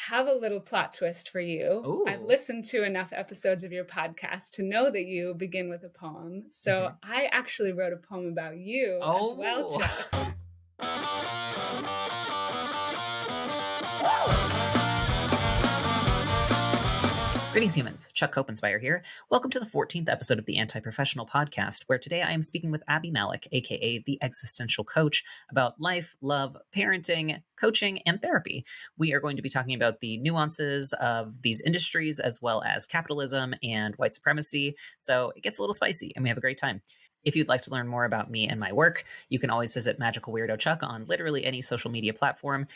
have a little plot twist for you. I've Ooh. listened to enough episodes of your podcast to know that you begin with a poem. So Mhm. I actually wrote a poem about you as well, Oh. Chuck. Greetings, humans. Chuck Copenspire here. Welcome to the 14th episode of the Anti-Professional Podcast, where today I am speaking with Abi Mallick, aka the Existential Coach, about life, love, parenting, coaching, and therapy. We are going to be talking about the nuances of these industries, as well as capitalism and white supremacy. So it gets a little spicy, and we have a great time. If you'd like to learn more about me and my work, you can always visit Magical Weirdo Chuck on literally any social media platform.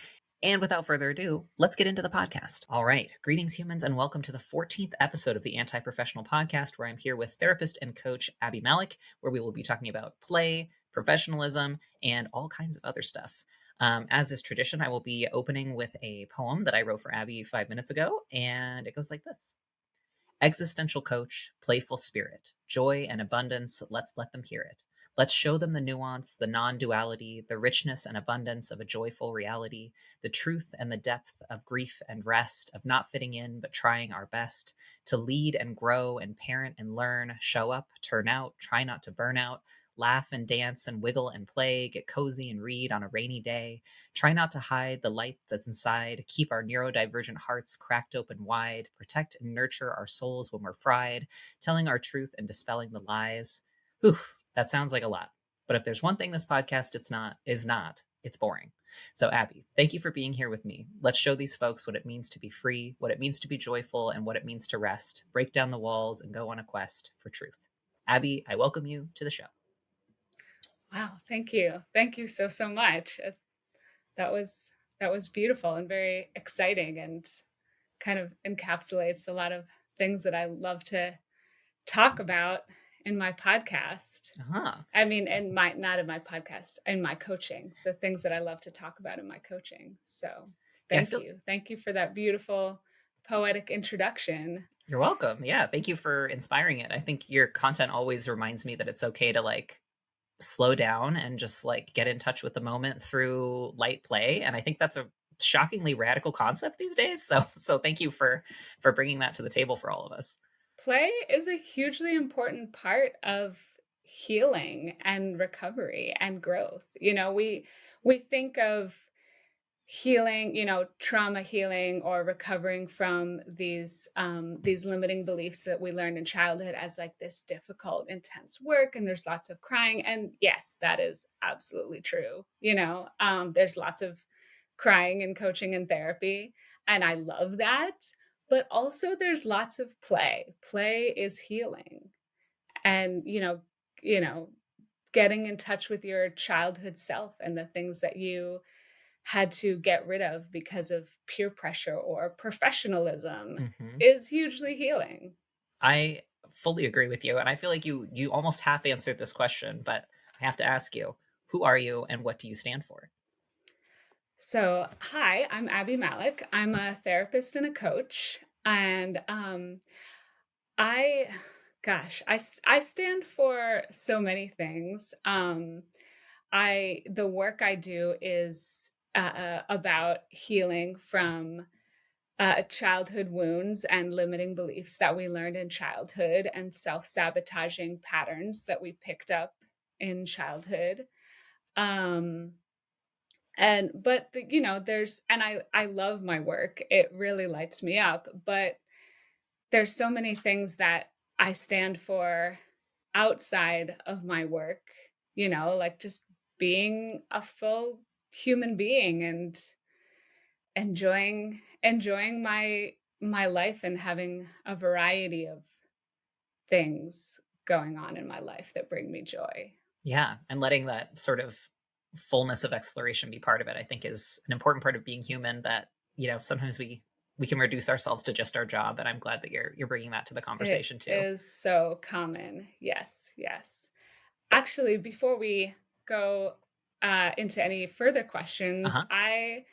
And without further ado, let's get into the podcast. All right. Greetings, humans, and welcome to the 14th episode of the Anti Professional Podcast, where I'm here with therapist and coach Abi Mallick, where we will be talking about play, professionalism, and all kinds of other stuff. As is tradition, I will be opening with a poem that I wrote for Abi 5 minutes ago, and it goes like this. Existential coach, playful spirit, joy and abundance, let's let them hear it. Let's show them the nuance, the non duality, the richness and abundance of a joyful reality, the truth and the depth of grief and rest, of not fitting in but trying our best, to lead and grow and parent and learn, show up, turn out, try not to burn out, laugh and dance and wiggle and play, get cozy and read on a rainy day, try not to hide the light that's inside, keep our neurodivergent hearts cracked open wide, protect and nurture our souls when we're fried, telling our truth and dispelling the lies. Whew, that sounds like a lot. But if there's one thing this podcast it's boring. So Abi, thank you for being here with me. Let's show these folks what it means to be free, what it means to be joyful, and what it means to rest, break down the walls, and go on a quest for truth. Abi, I welcome you to the show. Wow, thank you. Thank you so much. That was that was beautiful and very exciting and kind of encapsulates a lot of things that I love to talk about in my podcast. Uh-huh. I mean, in my not in my podcast, in my coaching, the things that I love to talk about in my coaching. So Yeah, I thank feel you. Thank you for that beautiful poetic introduction. You're welcome. Yeah, thank you for inspiring it. I think your content always reminds me that it's okay to slow down and just get in touch with the moment through light play, and I think that's a shockingly radical concept these days. So thank you for bringing that to the table for all of us. Play is a hugely important part of healing and recovery and growth. We think of healing, trauma healing or recovering from these limiting beliefs that we learned in childhood as like this difficult, intense work, and there's lots of crying. And yes, that is absolutely true. There's lots of crying and coaching and therapy, and I love that. But also, there's lots of play. Play is healing, and you know, getting in touch with your childhood self and the things that you had to get rid of because of peer pressure or professionalism Hmm. is hugely healing. I fully agree with you, and I feel like you almost half answered this question, but I have to ask you, who are you and what do you stand for? So, hi, I'm Abi Mallick. I'm a therapist and a coach. And I, I stand for so many things. The work I do is about healing from childhood wounds and limiting beliefs that we learned in childhood and self-sabotaging patterns that we picked up in childhood. Um, and but the, you know, there's and I love my work. It really lights me up, but there's so many things that I stand for outside of my work, like just being a full human being and enjoying my life and having a variety of things going on in my life that bring me joy. Yeah, and letting that sort of fullness of exploration be part of it, I think, is an important part of being human. That sometimes we can reduce ourselves to just our job, and I'm glad that you're bringing that to the It conversation too. is so common. Yes, yes. Actually, before we go into any further Uh questions, huh. I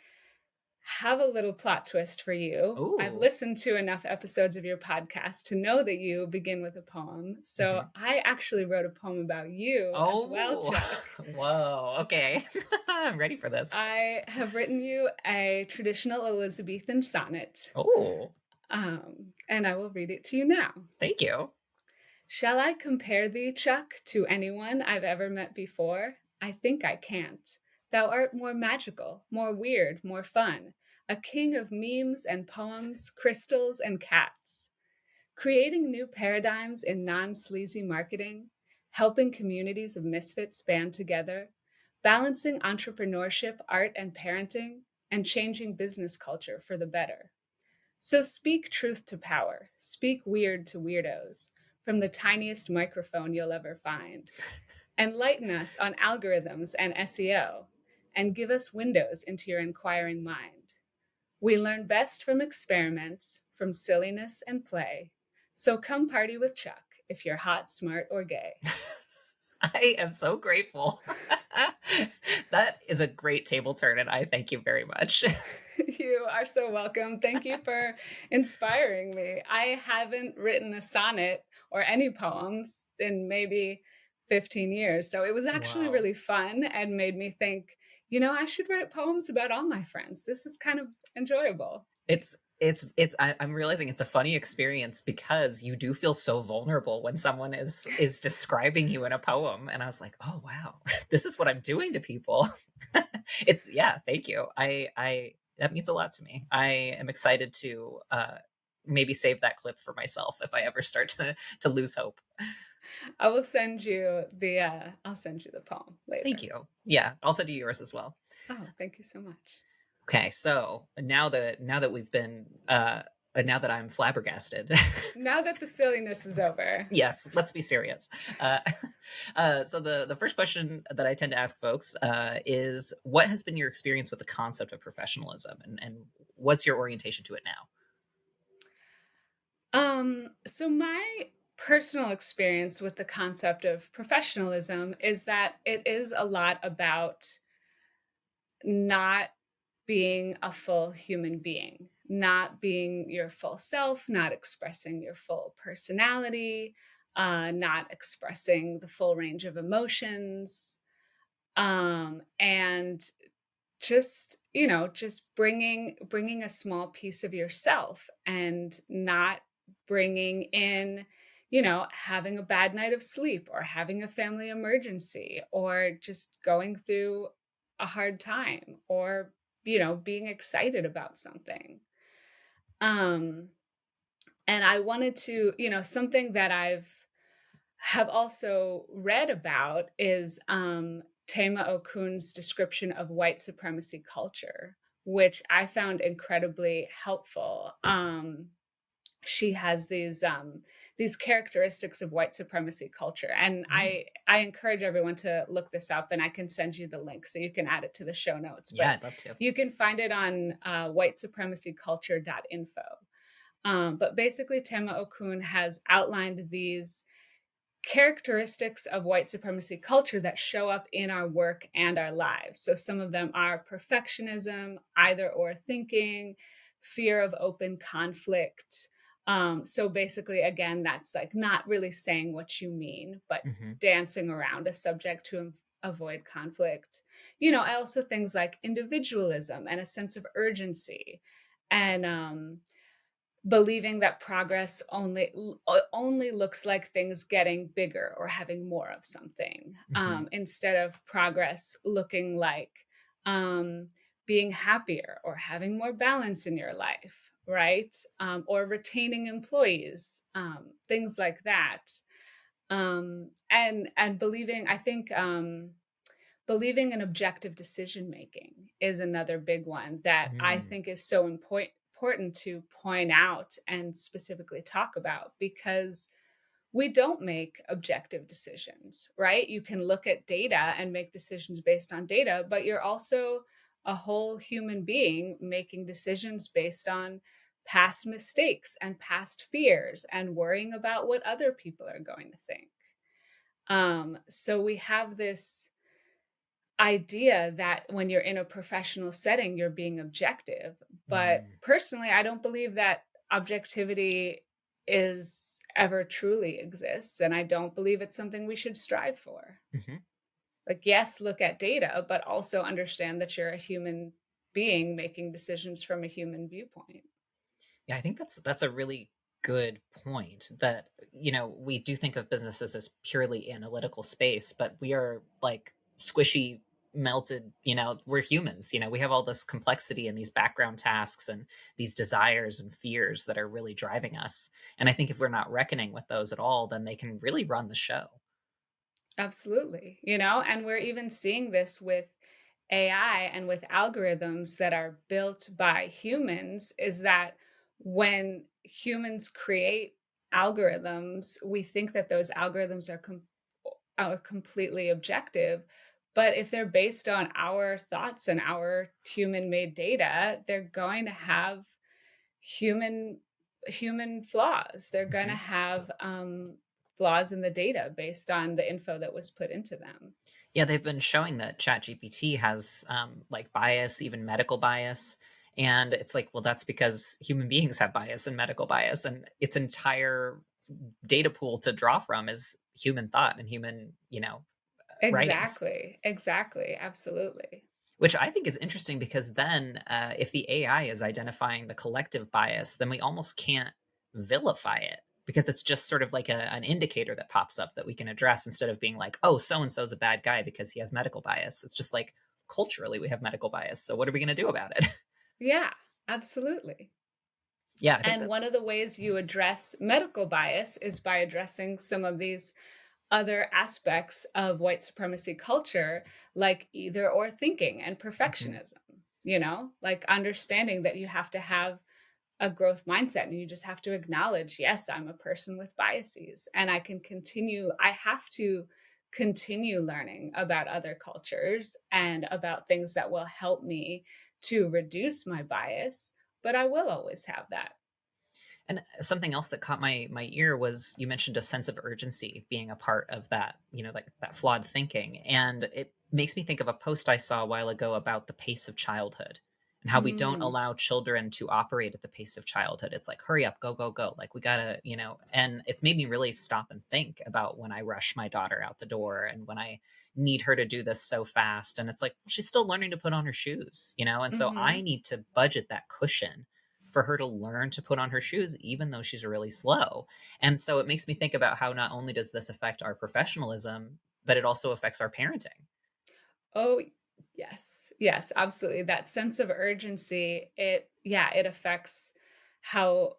have a little plot twist for you. I've Ooh. listened to enough episodes of your podcast to know that you begin with a poem. So Mhm. I actually wrote a poem about you as well, Oh. Chuck. Whoa, okay. I'm ready for this. I have written you a traditional Elizabethan sonnet, Oh, and I will read it to you now. thank you. Shall I compare thee, Chuck, to anyone I've ever met before? I think I can't. Thou art more magical, more weird, more fun, a king of memes and poems, crystals and cats, creating new paradigms in non-sleazy marketing, helping communities of misfits band together, balancing entrepreneurship, art, and parenting, and changing business culture for the better. So speak truth to power, speak weird to weirdos, from the tiniest microphone you'll ever find. Enlighten us on algorithms and SEO, and give us windows into your inquiring mind. We learn best from experiments, from silliness and play. So come party with Chuck if you're hot, smart, or gay. I am so grateful. That is a great table turn, and I thank you very much. You are so welcome. Thank you for inspiring me. I haven't written a sonnet or any poems in maybe 15 years. So it was actually Wow. really fun and made me think, I should write poems about all my friends. This is kind of enjoyable. I'm realizing it's a funny experience because you do feel so vulnerable when someone is describing you in a poem, and I was like, "Oh, wow. This is what I'm doing to people." It's yeah, thank you. I that means a lot to me. I am excited to, maybe save that clip for myself if I ever start to lose hope. I'll send you the poem Thank later. you. Yeah, I'll send you yours as well. Oh, thank you so much. Okay, so now that we've been, now that I'm flabbergasted. Now that the silliness is over, Yes, let's be serious. Uh, so the first question that I tend to ask folks is, what has been your experience with the concept of professionalism, and what's your orientation to it now? so my personal experience with the concept of professionalism is that it is a lot about not being a full human being, not being your full self, not expressing your full personality, not expressing the full range of emotions, and just bringing a small piece of yourself and not bringing in having a bad night of sleep or having a family emergency or just going through a hard time or being excited about something. um and I wanted to, something that I've have also read about is Tema Okun's description of white supremacy culture, which I found incredibly helpful. She has these characteristics of white supremacy culture, and Mm, I encourage everyone to look this up, and I can send you the link so you can add it to the show notes. yeah, But I'd love to. you can find it on whitesupremacyculture.info. But basically, Tema Okun has outlined these characteristics of white supremacy culture that show up in our work and our lives. So some of them are perfectionism, either or thinking, fear of open conflict. So basically, again, that's like not really saying what you mean, but Hmm. dancing around a subject to avoid conflict. Also things like individualism and a sense of urgency, and believing that progress only looks like things getting bigger or having more of something, Hmm. instead of progress looking like um, being happier or having more balance in your life, right? Or retaining employees, things like that. And believing, I think, believing in objective decision making is another big one that I Mm, think is so important to point out and specifically talk about, because we don't make objective decisions, right? You can look at data and make decisions based on data, but you're also a whole human being making decisions based on past mistakes and past fears and worrying about what other people are going to think. So we have idea that when you're in a professional setting, you're being objective. But Mm, personally, I don't believe that objectivity is ever truly exists. And I don't believe it's something we should strive for. mhm. Like, yes, look at data, but also understand that you're a human being making decisions from a human viewpoint. Yeah, I think that's a really good point that, we do think of businesses as purely analytical space, but we are like squishy, melted, we're humans, we have all this complexity and these background tasks and these desires and fears that are really driving us. And I think if we're not reckoning with those at all, then they can really run the show. Absolutely. And we're even seeing this with AI and with algorithms that are built by humans is that when humans create algorithms, we think that those algorithms are completely objective. But if they're based on our thoughts and our human-made data, they're going to have human human flaws. They're going to Mhm. have flaws in the data based on the info that was put into them. Yeah, they've been showing that ChatGPT has like bias, even medical bias. And it's like, well, that's because human beings have bias and medical bias. And its entire data pool to draw from is human thought and human, writings, Exactly. Exactly. Absolutely. which I think is interesting because then if the AI is identifying the collective bias, then we almost can't vilify it because it's just sort of like an indicator that pops up that we can address instead of being like, oh, so and so's a bad guy because he has medical bias. It's just like culturally we have medical bias. So what are we going to do about it? Yeah, absolutely. Yeah, I think And that. one of the ways you address medical bias is by addressing some of these other aspects of white supremacy culture, like either or thinking and Mhm. perfectionism, like understanding that you have to have a growth mindset and you just have to acknowledge, yes, I'm a person with biases and I have to continue learning about other cultures and about things that will help me to reduce my bias, but I will always have that. And something else that caught my ear was you mentioned a sense of urgency being a part of that, like that flawed thinking. And it makes me think of a post I saw a while ago about the pace of childhood and how we don't Mm, allow children to operate at the pace of childhood. It's like, hurry up, go, go, go. Like we gotta, and it's made me really stop and think about when I rush my daughter out the door and when I need her to do this so fast. And it's like, well, she's still learning to put on her shoes, And so I mhm. need to budget that cushion for her to learn to put on her shoes, even though she's really slow. And so it makes me think about how not only does this affect our professionalism, but it also affects our parenting. Oh, yes. Yes, absolutely. That sense of urgency, it affects how,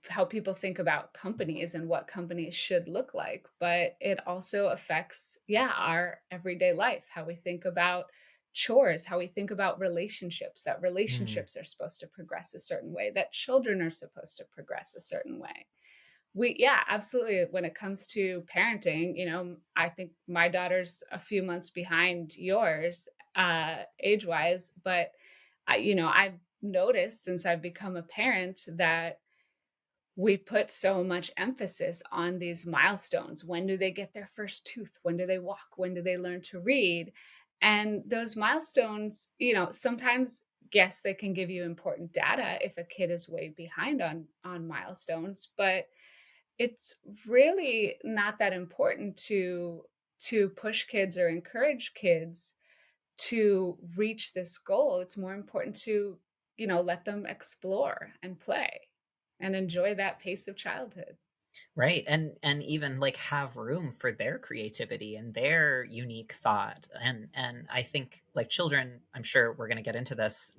how people think about companies and what companies should look like, but it also affects, our everyday life, how we think about chores, how we think about relationships, that Mm, relationships are supposed to progress a certain way, that children are supposed to progress a certain way. Yeah, absolutely. When it comes to parenting, I think my daughter's a few months behind yours, age-wise, but I've noticed since I've become a parent that we put so much emphasis on these milestones. When do they get their first tooth? When do they walk? When do they learn to read? And those milestones, sometimes yes, they can give you important data if a kid is way behind on milestones, but it's really not that important to push kids or encourage kids to reach this goal. It's more important to, let them explore and play and enjoy that pace of childhood. right. And even like have room for their creativity and their unique thought. And I think like children, I'm sure we're gonna get into this,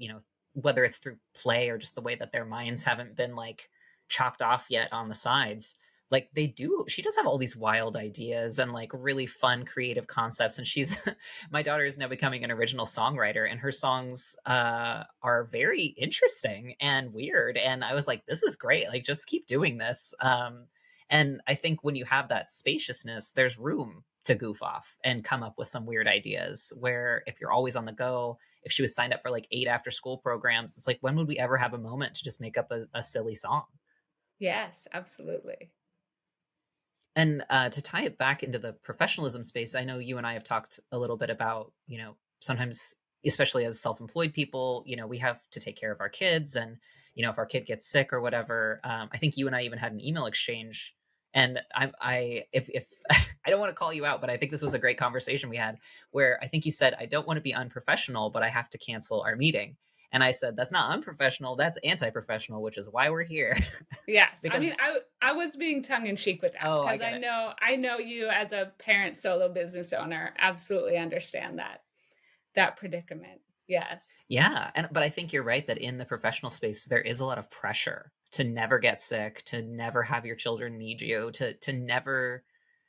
whether it's through play or just the way that their minds haven't been like chopped off yet on the sides. Like she does have all these wild ideas and like really fun creative concepts. And she's my daughter is now becoming an original songwriter, and her songs are very interesting and weird. And I was like, this is great. Like, just keep doing this. And I think when you have that spaciousness, there's room to goof off and come up with some weird ideas. Where if you're always on the go, if she was signed up for like 8 after school programs, it's like, when would we ever have a moment to just make up a silly song? Yes, absolutely. And to tie it back into the professionalism space, I know you and I have talked a little bit about, sometimes, especially as self-employed people, we have to take care of our kids, and if our kid gets sick or whatever. I think you and I even had an email exchange, and I if I don't want to call you out, but I think this was a great conversation we had, where I think you said, I don't want to be unprofessional, but I have to cancel our meeting. And I said, that's not unprofessional, that's anti-professional, which is why we're here. Yes. I mean, Because, I was being tongue in cheek with that oh, I because get it. I know you as a parent solo business owner absolutely understand that predicament. Yes. Yeah, but I think you're right that in the professional space there is a lot of pressure to never get sick, to never have your children need you, to never,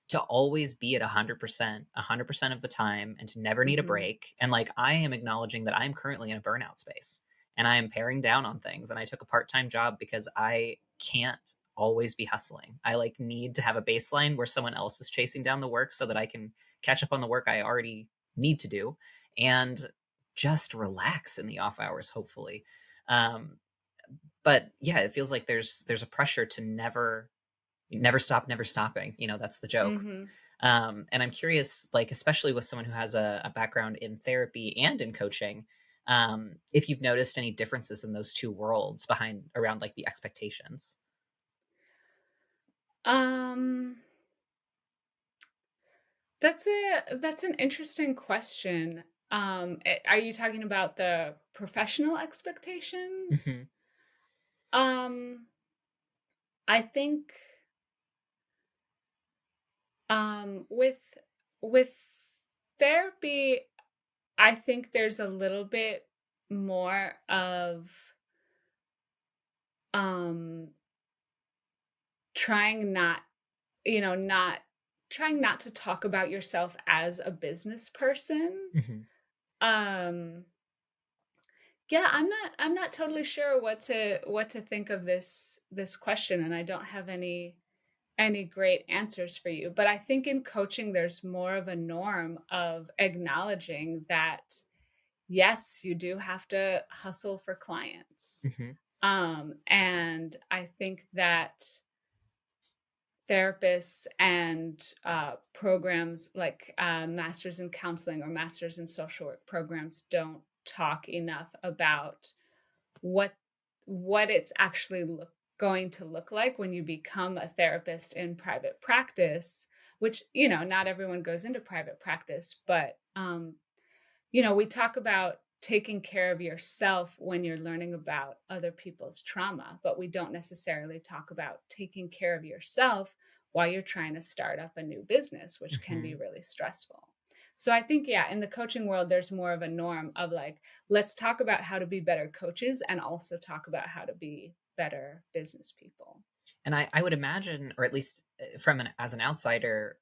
to always be at 100%, 100% of the time, and to never need a Mhm. break. And like, I am acknowledging that I'm currently in a burnout space, and I am paring down on things, and I took a part-time job because I can't always be hustling. I like need to have a baseline where someone else is chasing down the work so that I can catch up on the work I already need to do, and just relax in the off hours, hopefully. Um, but yeah, it feels like there's a pressure to never stop, never stopping. That's the joke. Mhm. And I'm curious, like, especially with someone who has a background in therapy and in coaching, if you've noticed any differences in those two worlds behind around like the expectations. Um, that's an interesting question. Are you talking about the professional expectations? Hmm. Um, I think with with therapy, I think there's a little bit more of um trying not, not trying not to talk about yourself as a business person. Hmm. Um yeah, I'm not totally sure what to think of this question, and I don't have any great answers for you. But I think in coaching there's more of a norm of acknowledging that yes, you do have to hustle for clients. Hmm. And I think that therapists and programs like masters in counseling or masters in social work programs don't talk enough about what it's actually going to look like when you become a therapist in private practice, which not everyone goes into private practice, but we talk about taking care of yourself when you're learning about other people's trauma, but we don't necessarily talk about taking care of yourself while you're trying to start up a new business, which can be Hmm. really stressful. So I think, yeah, in the coaching world, there's more of a norm of like, let's talk about how to be better coaches and also talk about how to be better business people. And I would imagine, or at least from an as an outsider,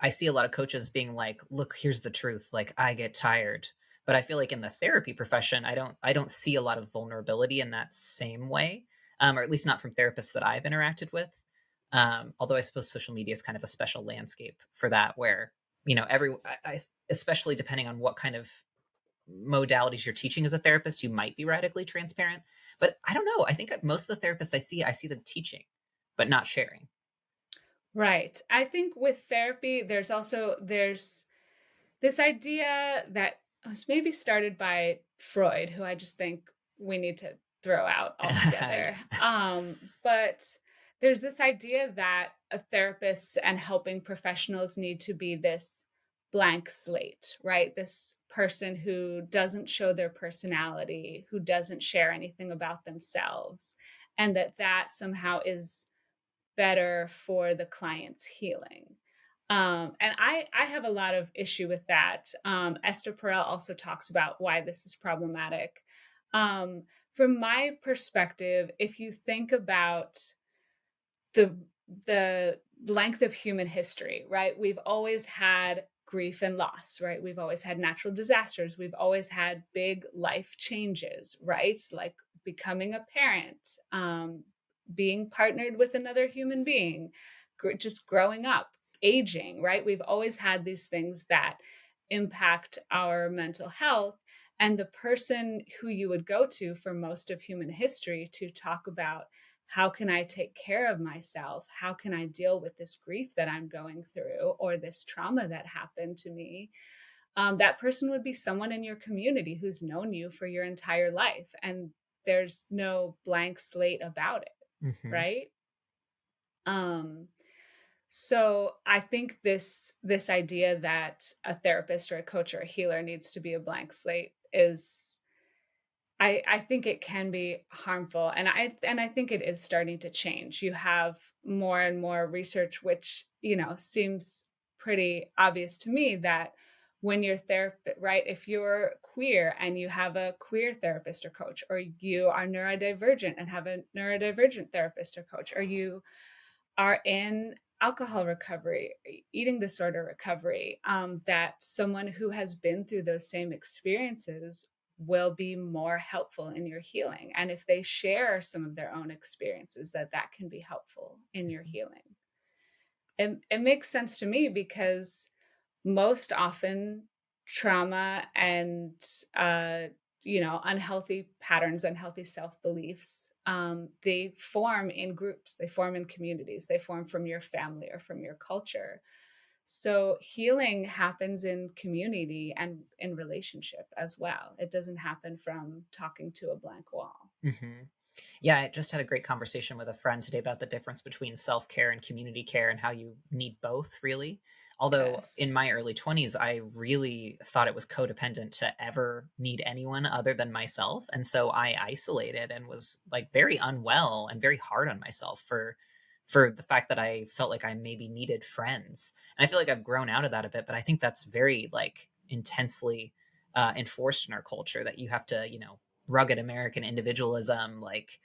I see a lot of coaches being like, "Look, here's the truth. Like, I get tired." But I feel like in the therapy profession, I don't see a lot of vulnerability in that same way, or at least not from therapists that I've interacted with. Although I suppose social media is kind of a special landscape for that, where especially depending on what kind of modalities you're teaching as a therapist, you might be radically transparent. But I don't know. I think most of the therapists I see them teaching, but not sharing. Right. I think with therapy, there's this idea that was maybe started by Freud, who I just think we need to throw out altogether. Yeah. But there's this idea that a therapist and helping professionals need to be this blank slate, right? This person who doesn't show their personality, who doesn't share anything about themselves, and that somehow is better for the client's healing. And I have a lot of issue with that. Esther Perel also talks about why this is problematic. Um, from my perspective, if you think about the the length of human history, right? We've always had grief and loss, right? We've always had natural disasters. We've always had big life changes, right? Like becoming a parent, being partnered with another human being, just growing up, aging, right? We've always had these things that impact our mental health. And the person who you would go to for most of human history to talk about how can I take care of myself? How can I deal with this grief that I'm going through or this trauma that happened to me? that person would be someone in your community who's known you for your entire life, and there's no blank slate about it, Hmm. right? Um, so I think this idea that a therapist or a coach or a healer needs to be a blank slate is I think it can be harmful, and I think it is starting to change. You have more and more research which, seems pretty obvious to me that when you're right, if you're queer and you have a queer therapist or coach, or you are neurodivergent and have a neurodivergent therapist or coach, or you are in alcohol recovery, eating disorder recovery, that someone who has been through those same experiences will be more helpful in your healing. And if they share some of their own experiences, that can be helpful in your healing. It makes sense to me because most often trauma and unhealthy patterns, unhealthy self-beliefs, they form in groups, they form in communities, they form from your family or from your culture. So healing happens in community and in relationship as well. It doesn't happen from talking to a blank wall. Hmm. Yeah, I just had a great conversation with a friend today about the difference between self care and community care and how you need both, really. Although in Yes. my early 20s, I really thought it was codependent to ever need anyone other than myself. And so I isolated and was like very unwell and very hard on myself for the fact that I felt like I maybe needed friends. And I feel like I've grown out of that a bit, but I think that's very like intensely enforced in our culture that you have to, rugged American individualism, like,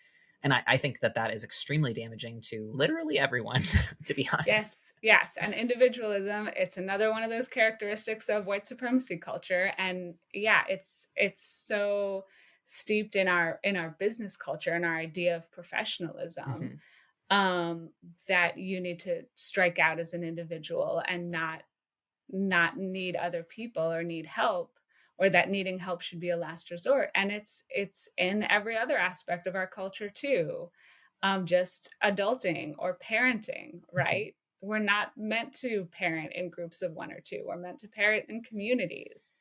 and I think that that is extremely damaging to literally everyone, to be honest. Yes, yes, and individualism, it's another one of those characteristics of white supremacy culture, and yeah, it's so steeped in our business culture and our idea of professionalism, Hmm. um, that you need to strike out as an individual and not need other people or need help, or that needing help should be a last resort. And it's in every other aspect of our culture too. Just adulting or parenting, Hmm. right? We're not meant to parent in groups of one or two. We're meant to parent in communities.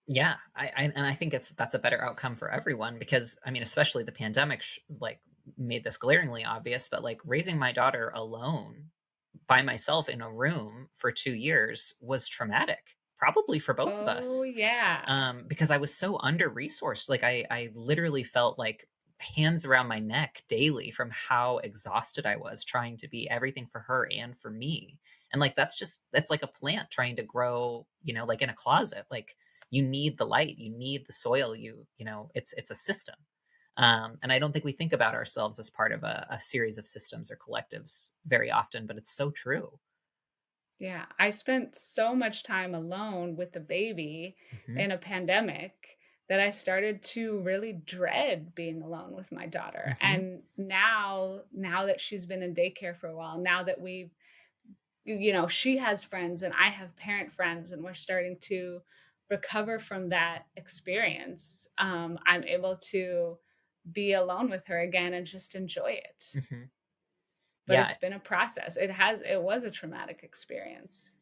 Yeah, and I think that's a better outcome for everyone because I mean, especially the pandemic, like made this glaringly obvious. But like raising my daughter alone by myself in a room for 2 years was traumatic, probably for both of Oh us. yeah. Because I was so under resourced. Like I literally felt like hands around my neck daily from how exhausted I was trying to be everything for her and for me. And like that's like a plant trying to grow, like in a closet. Like you need the light, you need the soil, it's a system. And I don't think we think about ourselves as part of a series of systems or collectives very often, but it's so true. Yeah, I spent so much time alone with the baby Hmm. in a pandemic that I started to really dread being alone with my daughter. Hmm. And now that she's been in daycare for a while, now that she has friends and I have parent friends and we're starting to recover from that experience, I'm able to be alone with her again and just enjoy it. Hmm. But Yeah. it's been a process. It was a traumatic experience.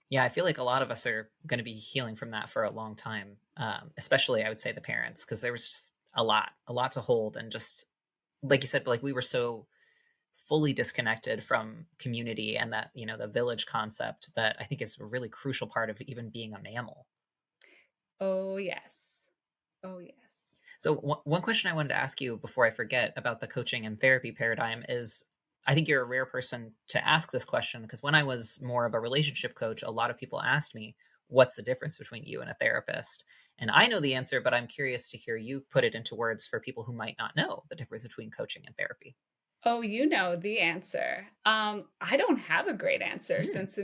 Yeah, I feel like a lot of us are going to be healing from that for a long time. Especially, I would say the parents, because there was just a lot to hold, and just like you said, like we were so fully disconnected from community and that the village concept that I think is a really crucial part of even being a mammal. Oh, yes. Oh, yes. So one question I wanted to ask you before I forget about the coaching and therapy paradigm is I think you're a rare person to ask this question because when I was more of a relationship coach, a lot of people asked me, what's the difference between you and a therapist? And I know the answer, but I'm curious to hear you put it into words for people who might not know the difference between coaching and therapy. Oh, you know the answer. I don't have a great answer Mm. since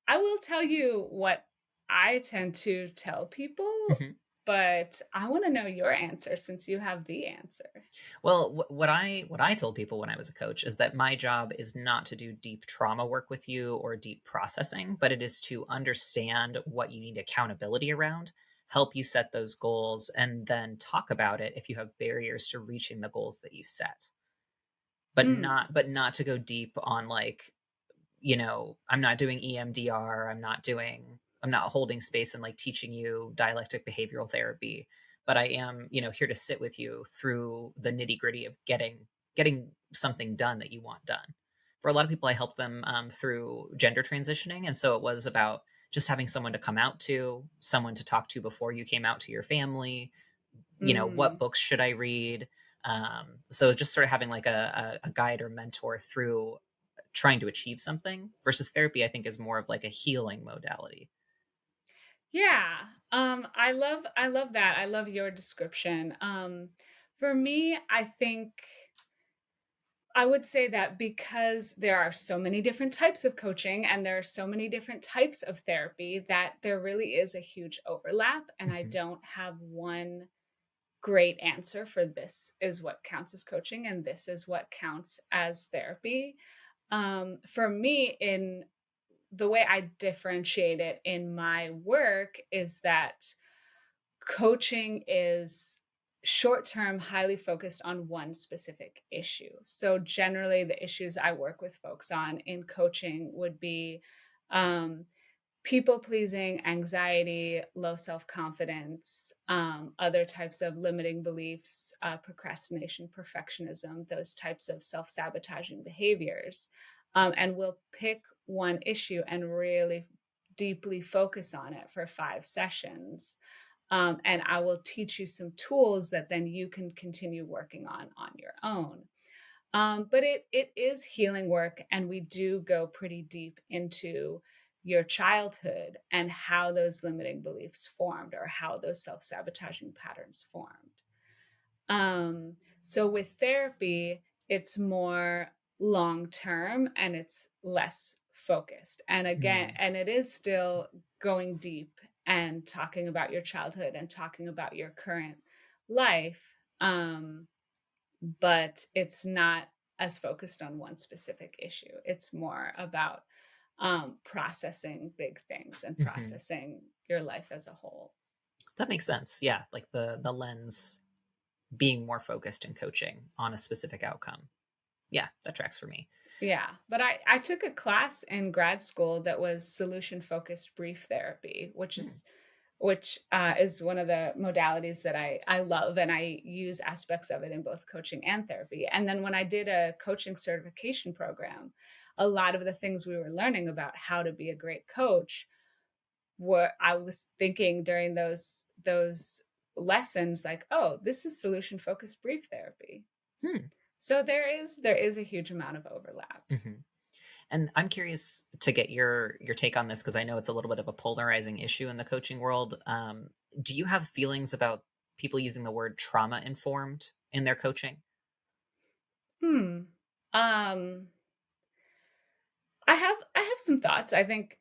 I will tell you what I tend to tell people, Mhm. but I wanna know your answer since you have the answer. Well, what I told people when I was a coach is that my job is not to do deep trauma work with you or deep processing, but it is to understand what you need accountability around, help you set those goals, and then talk about it if you have barriers to reaching the goals that you set. Mm, But not to go deep on like, I'm not doing EMDR, I'm not doing I'm not holding space and like teaching you dialectic behavioral therapy, but I am, here to sit with you through the nitty-gritty of getting something done that you want done. For a lot of people, I help them through gender transitioning, and so it was about just having someone to come out to, someone to talk to before you came out to your family. What Mm. books should I read? So just sort of having like a guide or mentor through trying to achieve something versus therapy, I think is more of like a healing modality. Yeah. I love that. I love your description. For me, I think I would say that because there are so many different types of coaching and there are so many different types of therapy that there really is a huge overlap, and I Mhm, don't have one great answer for this is what counts as coaching and this is what counts as therapy. For me, in the way I differentiate it in my work is that coaching is short term, highly focused on one specific issue. So, generally, the issues I work with folks on in coaching would be um, people pleasing, anxiety, low self confidence, other types of limiting beliefs, procrastination, perfectionism, those types of self sabotaging behaviors. And we'll pick one issue and really deeply focus on it for 5 sessions. And I will teach you some tools that then you can continue working on your own. But it is healing work, and we do go pretty deep into your childhood and how those limiting beliefs formed or how those self-sabotaging patterns formed. So with therapy, it's more long term and it's less focused. And again, mhm, and it is still going deep and talking about your childhood and talking about your current life. But it's not as focused on one specific issue. It's more about processing big things and mhm. processing your life as a whole. That makes sense. Yeah, like the lens being more focused in coaching on a specific outcome. Yeah, that tracks for me. Yeah, but I took a class in grad school that was solution focused brief therapy, Hmm. which is one of the modalities that I love, and I use aspects of it in both coaching and therapy. And then when I did a coaching certification program, a lot of the things we were learning about how to be a great coach were I was thinking during those lessons like, oh, this is solution focused brief therapy. Hmm. So there is a huge amount of overlap. Mhm. And I'm curious to get your take on this because I know it's a little bit of a polarizing issue in the coaching world. Do you have feelings about people using the word trauma informed in their coaching? Hmm. Um, I have some thoughts. I think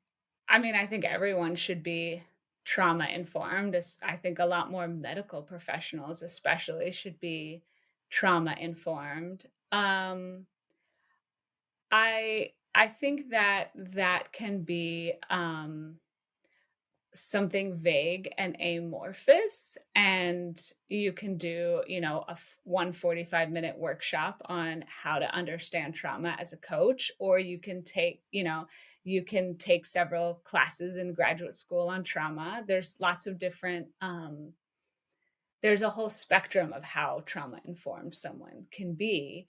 everyone should be trauma informed. I think a lot more medical professionals especially should be trauma informed. I think that that can be something vague and amorphous, and you can do one 45-minute workshop on how to understand trauma as a coach, or you can take several classes in graduate school on trauma. There's lots of different there's a whole spectrum of how trauma informed someone can be,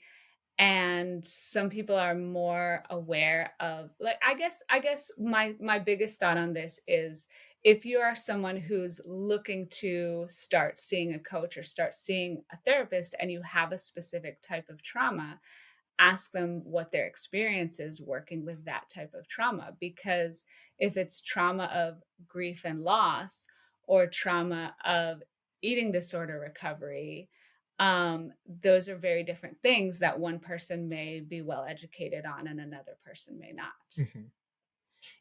and some people are more aware of, like, I guess my biggest thought on this is if you are someone who's looking to start seeing a coach or start seeing a therapist and you have a specific type of trauma, ask them what their experience is working with that type of trauma. Because if it's trauma of grief and loss or trauma of eating disorder recovery, those are very different things that one person may be well educated on and another person may not. Mhm.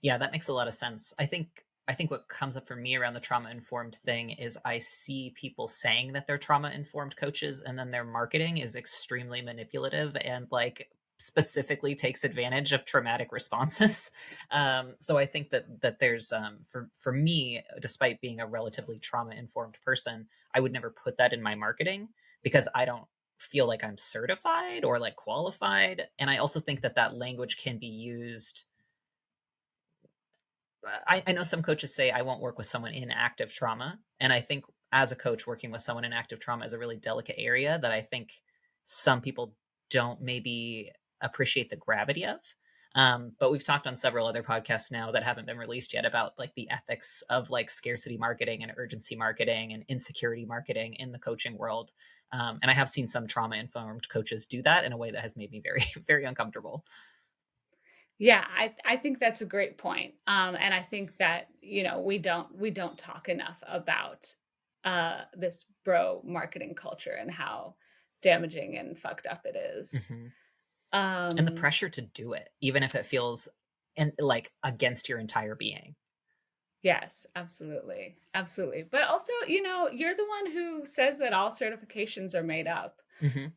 Yeah, that makes a lot of sense. I think what comes up for me around the trauma informed thing is I see people saying that they're trauma informed coaches and then their marketing is extremely manipulative and like specifically takes advantage of traumatic responses. So I think that there's for me, despite being a relatively trauma informed person, I would never put that in my marketing because I don't feel like I'm certified or like qualified. And I also think that that language can be used I know some coaches say I won't work with someone in active trauma. And I think as a coach, working with someone in active trauma is a really delicate area that I think some people don't maybe appreciate the gravity of. But we've talked on several other podcasts now that haven't been released yet about like the ethics of like scarcity marketing and urgency marketing and insecurity marketing in the coaching world. And I have seen some trauma informed coaches do that in a way that has made me very, very uncomfortable. Yeah, I think that's a great point. And I think that, we don't talk enough about this bro marketing culture and how damaging and fucked up it is. Mhm. And the Um, pressure to do it, even if it feels and like against your entire being. yes, absolutely. Absolutely. But also, you're the one who says that all certifications are made up. Mhm.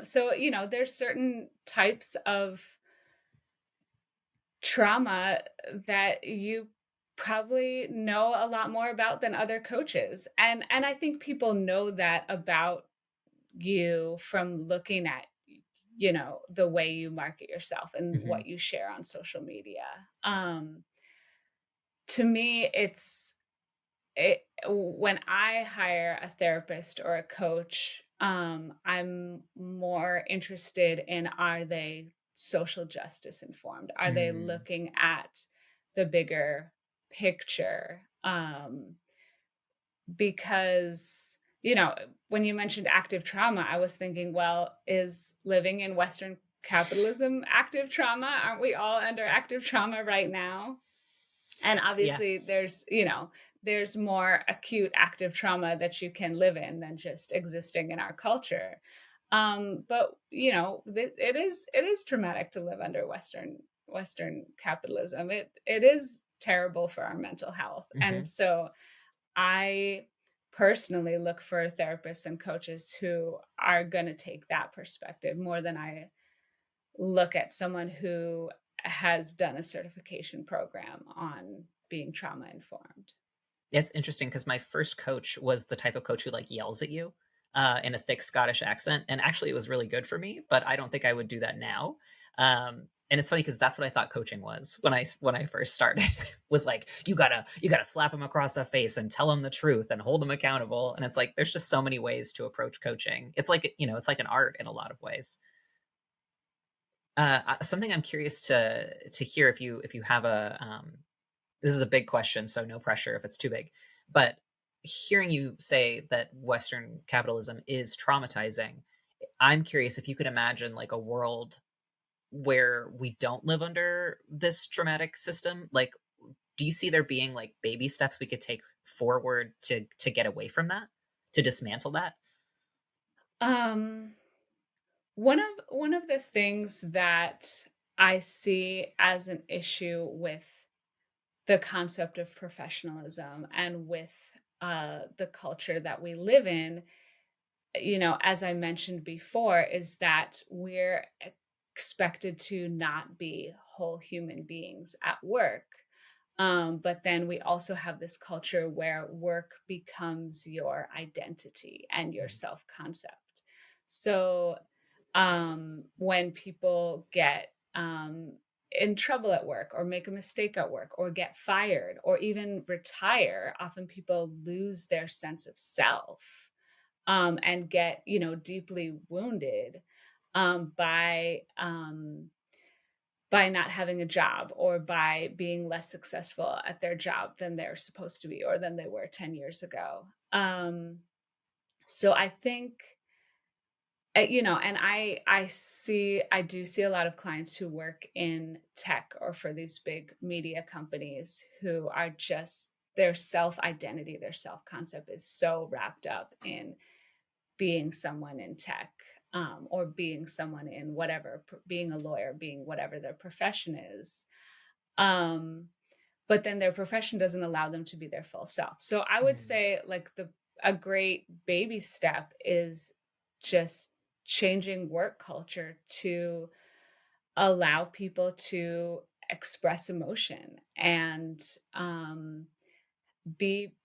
So, there's certain types of trauma that you probably know a lot more about than other coaches. And I think people know that about you from looking at the way you market yourself and Mhm. what you share on social media. To me when I hire a therapist or a coach, I'm more interested in, are they social justice informed? Are they Mm. looking at the bigger picture? Because, when you mentioned active trauma, I was thinking, well, is living in Western capitalism active trauma? Aren't we all under active trauma right now? And Yeah. obviously there's more acute active trauma that you can live in than just existing in our culture. But it is traumatic to live under Western capitalism. It is terrible for our mental health. And Mhm. so I personally look for therapists and coaches who are going to take that perspective more than I look at someone who has done a certification program on being trauma informed. It's interesting because my first coach was the type of coach who like yells at you in a thick Scottish accent, and actually it was really good for me. But I don't think I would do that now. And it's funny because that's what I thought coaching was when I first started. Was like you gotta slap him across the face and tell him the truth and hold him accountable. And it's like there's just so many ways to approach coaching. It's like it's like an art in a lot of ways. Something I'm curious to hear if you have a this is a big question, so no pressure if it's too big. But hearing you say that Western capitalism is traumatizing, I'm curious if you could imagine like a world where we don't live under this traumatic system. Like, do you see there being like baby steps we could take forward to get away from that, to dismantle that? Um, one of the things that I see as an issue with the concept of professionalism and with the culture that we live in, as I mentioned before, is that we're expected to not be whole human beings at work. But then we also have this culture where work becomes your identity and your Mhm. self concept. So when people get in trouble at work or make a mistake at work or get fired or even retire, often people lose their sense of self and get, deeply wounded um, by um, by not having a job or by being less successful at their job than they're supposed to be or than they were 10 years ago. So I think, and I do see a lot of clients who work in tech or for these big media companies who are just their self identity, their self concept is so wrapped up in being someone in tech, or being someone in whatever, being a lawyer, being whatever their profession is. Um, but then their profession doesn't allow them to be their full self. So I would Mm. say like the a great baby step is just changing work culture to allow people to express emotion and be,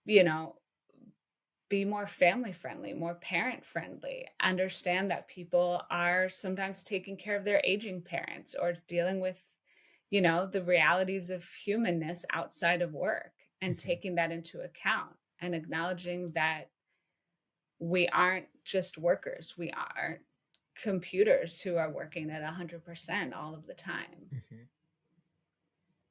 be more family friendly, more parent friendly. Understand that people are sometimes taking care of their aging parents or dealing with, the realities of humanness outside of work and Hmm. taking that into account and acknowledging that we aren't just workers, we are computers who are working at 100% all of the time. Hmm.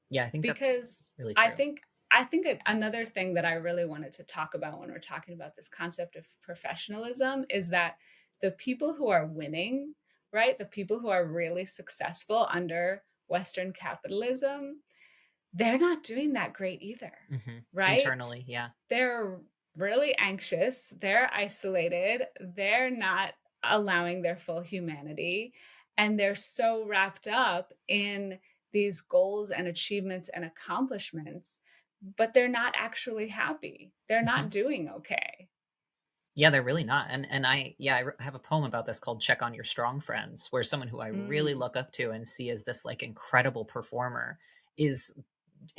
Yeah, I think that's Because really I true. think I think another thing that I really wanted to talk about when we're talking about this concept of professionalism is that the people who are winning, right? The people who are really successful under Western capitalism, they're not doing that great either, Hmm. right? Internally, yeah. They're really anxious, they're isolated, they're not allowing their full humanity, and they're so wrapped up in these goals and achievements and accomplishments, but they're not actually happy. They're Hmm. not doing okay. Yeah, they're really not. And I have a poem about this called Check on Your Strong Friends, where someone who I really Mm. look up to and see as this like incredible performer is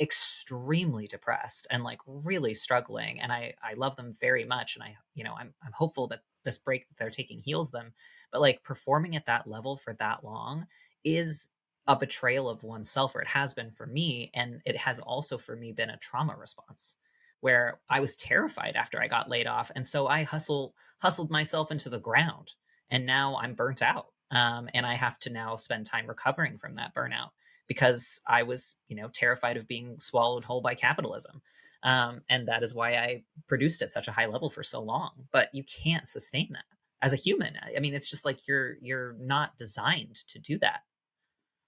extremely depressed and like really struggling. And I love them very much. And I'm hopeful that this break that they're taking heals them. But like performing at that level for that long is a betrayal of oneself, or it has been for me. And it has also for me been a trauma response where I was terrified after I got laid off. And so I hustled myself into the ground. And now I'm burnt out. And I have to now spend time recovering from that burnout because I was, terrified of being swallowed whole by capitalism. And that is why I produced at such a high level for so long. But you can't sustain that as a human. I mean, it's just like you're not designed to do that.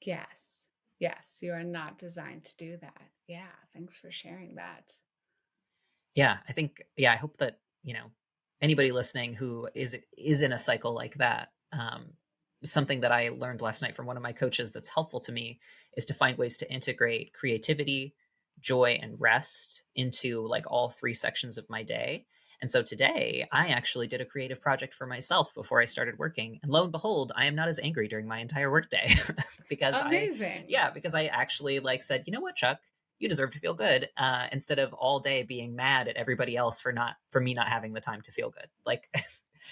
Yes. Yes, you are not designed to do that. Yeah, thanks for sharing that. Yeah, I think I hope that, anybody listening who is in a cycle like that, something that I learned last night from one of my coaches that's helpful to me is to find ways to integrate creativity, joy, and rest into like all three sections of my day. And so today, I actually did a creative project for myself before I started working, and lo and behold, I am not as angry during my entire workday because Amazing. because I actually like said, you know what, Chuck, you deserve to feel good, instead of all day being mad at everybody else for me not having the time to feel good. Like,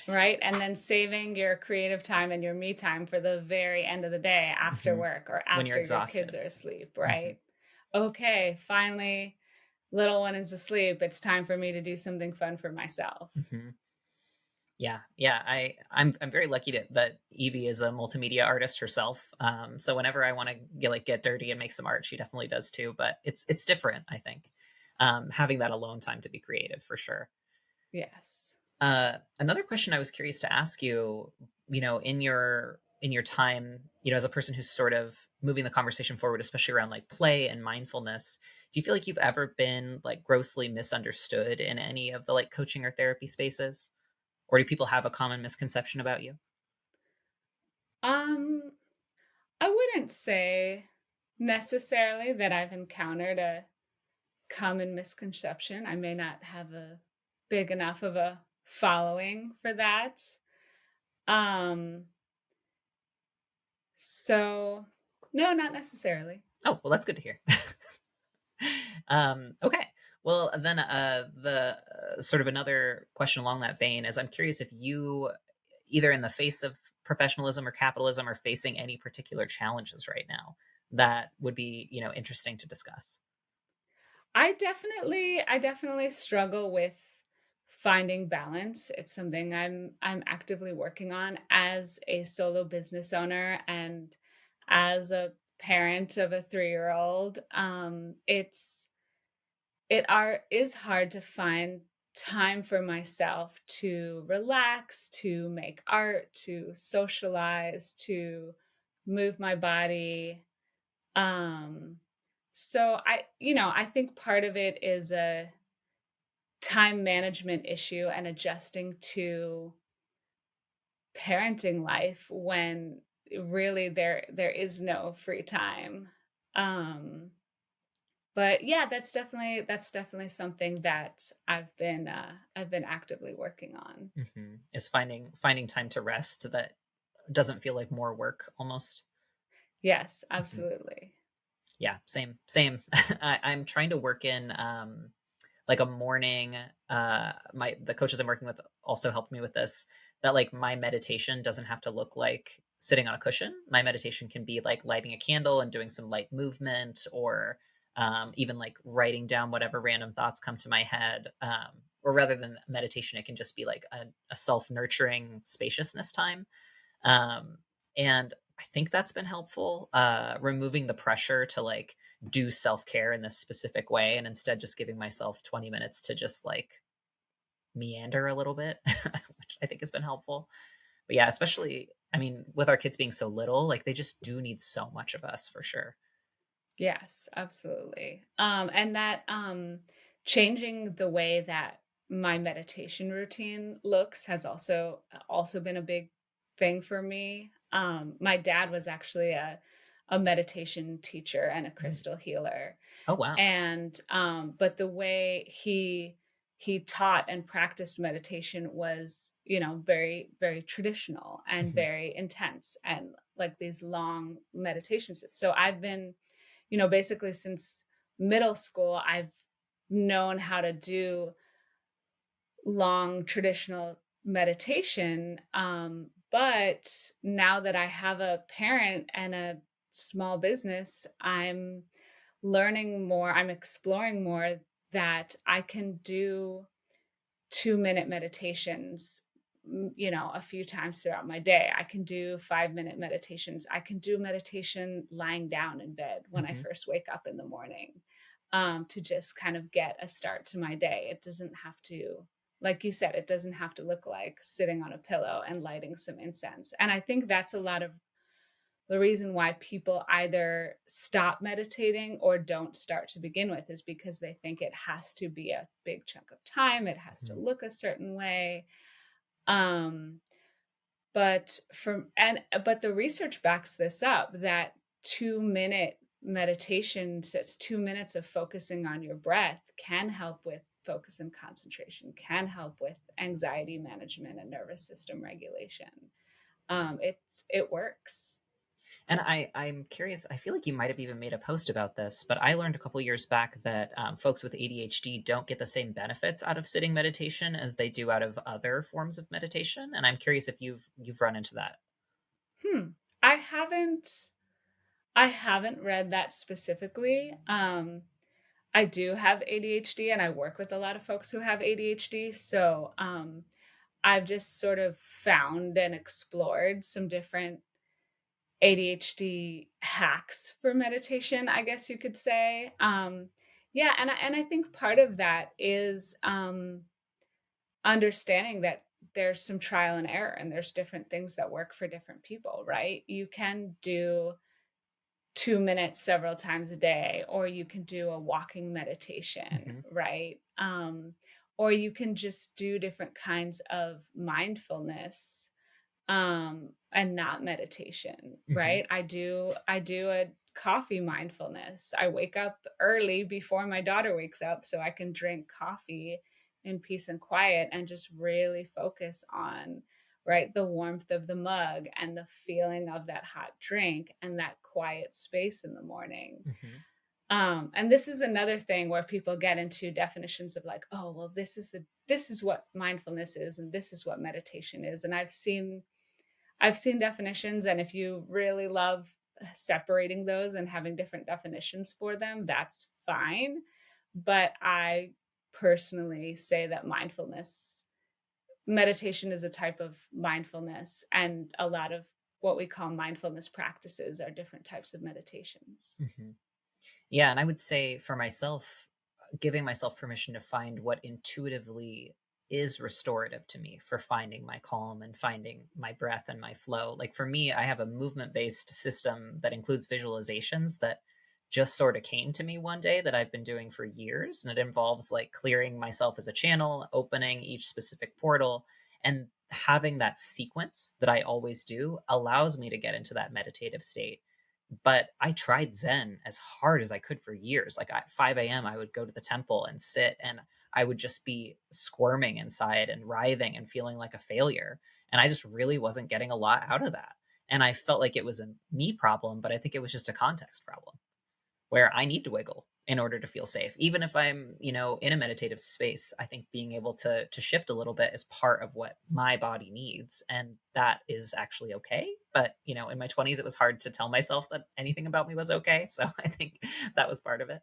Right, and then saving your creative time and your me time for the very end of the day after mhm, work or when you're after your kids exhausted. are asleep, Hmm. right? Okay, finally, little one is asleep. It's time for me to do something fun for myself. Hmm. Yeah, yeah. I'm very lucky that Evie is a multimedia artist herself. So whenever I want to get dirty and make some art, she definitely does too. But it's different, I think. Having that alone time to be creative for sure. Yes. Another question I was curious to ask you, in your time, as a person who's sort of moving the conversation forward, especially around like play and mindfulness, do you feel like you've ever been like grossly misunderstood in any of the like coaching or therapy spaces? Or do people have a common misconception about you? Um, I wouldn't say necessarily that I've encountered a common misconception. I may not have a big enough of a following for that. Um, so no, not necessarily. Oh, well, that's good to hear. Okay. Well, then the sort of another question along that vein is I'm curious if you, either in the face of professionalism or capitalism, are facing any particular challenges right now that would be, interesting to discuss. I definitely struggle with finding balance. It's something I'm actively working on as a solo business owner and as a parent of a 3-year-old. It is hard to find time for myself to relax, to make art, to socialize, to move my body. Um, so I think part of it is a time management issue and adjusting to parenting life when really there is no free time. Um, but yeah, that's definitely something that I've been actively working on. Is finding time to rest that doesn't feel like more work almost. Yes, Mhm. absolutely. Yeah, same. I'm trying to work in like a morning. My the coaches I'm working with also helped me with this. That like my meditation doesn't have to look like sitting on a cushion. My meditation can be like lighting a candle and doing some light movement, or even like writing down whatever random thoughts come to my head. Or rather than meditation, it can just be like a self nurturing spaciousness time. Um, and I think that's been helpful, removing the pressure to like do self care in this specific way, and instead just giving myself 20 minutes to just like meander a little bit, which I think has been helpful. But yeah, especially, I mean, with our kids being so little, like they just do need so much of us for sure. Yes, absolutely. And that changing the way that my meditation routine looks has also been a big thing for me. My dad was actually a meditation teacher and a Mm. crystal healer. Oh, wow. And but the way he taught and practiced meditation was, very, very traditional and Hmm. very intense, and like these long meditations. So I've been, basically since middle school, I've known how to do long traditional meditation. But now that I have a parent and a small business, I'm exploring more that I can do 2-minute meditations, a few times throughout my day. I can do 5-minute meditations. I can do meditation lying down in bed when I Hmm. first wake up in the morning, to just kind of get a start to my day. It doesn't have to, like you said, it doesn't have to look like sitting on a pillow and lighting some incense. And I think that's a lot of the reason why people either stop meditating or don't start to begin with, is because they think it has to be a big chunk of time, it has to Hmm. look a certain way. Um, but the research backs this up, that 2-minute meditation, so it's 2 minutes of focusing on your breath, can help with focus and concentration, can help with anxiety management and nervous system regulation. It works. And I'm curious. I feel like you might have even made a post about this, but I learned a couple years back that folks with ADHD don't get the same benefits out of sitting meditation as they do out of other forms of meditation. And I'm curious if you've run into that. Hmm. I haven't I haven't read that specifically. I do have ADHD and I work with a lot of folks who have ADHD. So I've just sort of found and explored some different ADHD hacks for meditation, I guess you could say. Yeah, and I think part of that is understanding that there's some trial and error, and there's different things that work for different people, right? You can do 2 minutes several times a day, or you can do a walking meditation, Hmm. right? Or you can just do different kinds of mindfulness, and not meditation, Hmm. right? I do a coffee mindfulness. I wake up early before my daughter wakes up so I can drink coffee in peace and quiet and just really focus on, right, the warmth of the mug and the feeling of that hot drink and that quiet space in the morning. Hmm. And this is another thing where people get into definitions of like, oh, well, this is what mindfulness is and this is what meditation is. And I've seen definitions, and if you really love separating those and having different definitions for them, that's fine. But I personally say that meditation is a type of mindfulness, and a lot of what we call mindfulness practices are different types of meditations. Hmm. Yeah, and I would say for myself, giving myself permission to find what intuitively is restorative to me for finding my calm and finding my breath and my flow. Like for me, I have a movement based system that includes visualizations that just sort of came to me one day that I've been doing for years. And it involves like clearing myself as a channel, opening each specific portal, and having that sequence that I always do allows me to get into that meditative state. But I tried Zen as hard as I could for years. Like at 5 a.m., I would go to the temple and sit, and I would just be squirming inside and writhing and feeling like a failure. And I just really wasn't getting a lot out of that. And I felt like it was a me problem, but I think it was just a context problem where I need to wiggle in order to feel safe. Even if I'm, in a meditative space, I think being able to shift a little bit is part of what my body needs, and that is actually okay. But, in my 20s, it was hard to tell myself that anything about me was okay. So I think that was part of it.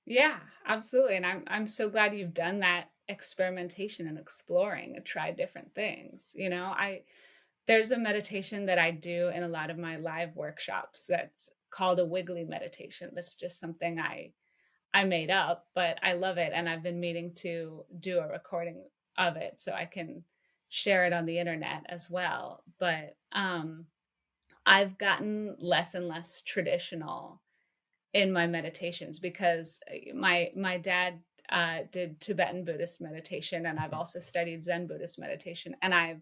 Yeah, absolutely, and I'm so glad you've done that experimentation and exploring and tried different things, I there's a meditation that I do in a lot of my live workshops that's called a wiggly meditation. That's just something I made up, but I love it, and I've been meaning to do a recording of it so I can share it on the internet as well. But I've gotten less and less traditional in my meditations because my dad did Tibetan Buddhist meditation, and I've Mhm. also studied Zen Buddhist meditation, and I've